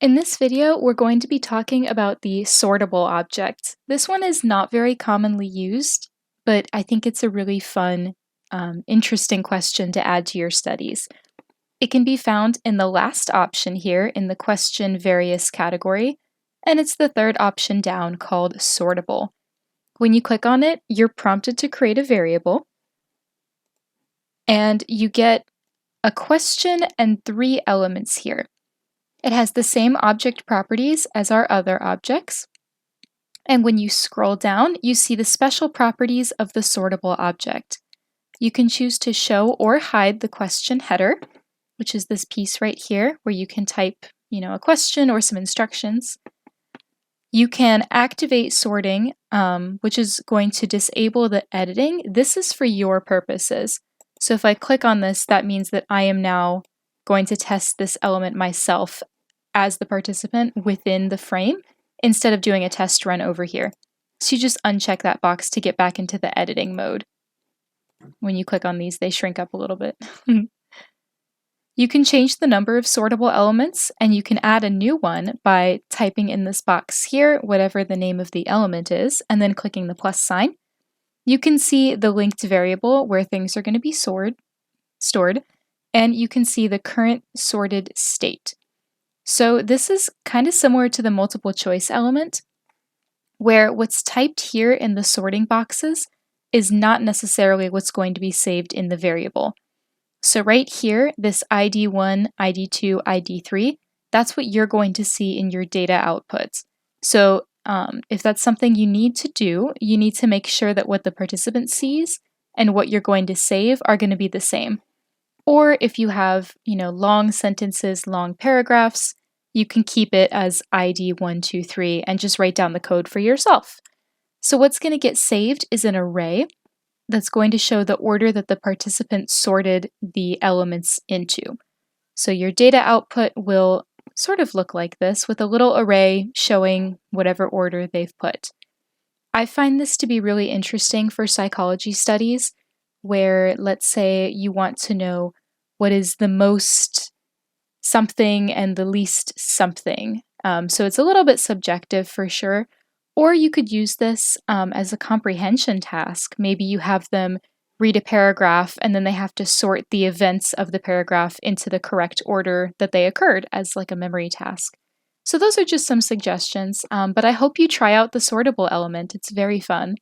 In this video, we're going to be talking about the sortable object. This one is not very commonly used, but I think it's a really fun, interesting question to add to your studies. It can be found in the last option here in the question various category, and it's the third option down called sortable. When you click on it, you're prompted to create a variable, and you get a question and 3 elements here. It has the same object properties as our other objects. And when you scroll down, you see the special properties of the sortable object. You can choose to show or hide the question header, which is this piece right here where you can type, a question or some instructions. You can activate sorting, which is going to disable the editing. This is for your purposes. So if I click on this, that means that I am now going to test this element myself as the participant within the frame instead of doing a test run over here. So you just uncheck that box to get back into the editing mode. When you click on these, they shrink up a little bit. You can change the number of sortable elements, and you can add a new one by typing in this box here, whatever the name of the element is, and then clicking the plus sign. You can see the linked variable where things are going to be stored, and you can see the current sorted state. So this is kind of similar to the multiple choice element, where what's typed here in the sorting boxes is not necessarily what's going to be saved in the variable. So right here, this ID1, ID2, ID3, that's what you're going to see in your data outputs. So if that's something you need to do, you need to make sure that what the participant sees and what you're going to save are going to be the same. Or if you have, long sentences, long paragraphs, you can keep it as ID123 and just write down the code for yourself. So what's going to get saved is an array that's going to show the order that the participant sorted the elements into. So your data output will sort of look like this with a little array showing whatever order they've put. I find this to be really interesting for psychology studies where, let's say, you want to know what is the most something and the least something. So it's a little bit subjective for sure. Or you could use this as a comprehension task. Maybe you have them read a paragraph and then they have to sort the events of the paragraph into the correct order that they occurred as like a memory task. So those are just some suggestions, but I hope you try out the sortable element. It's very fun.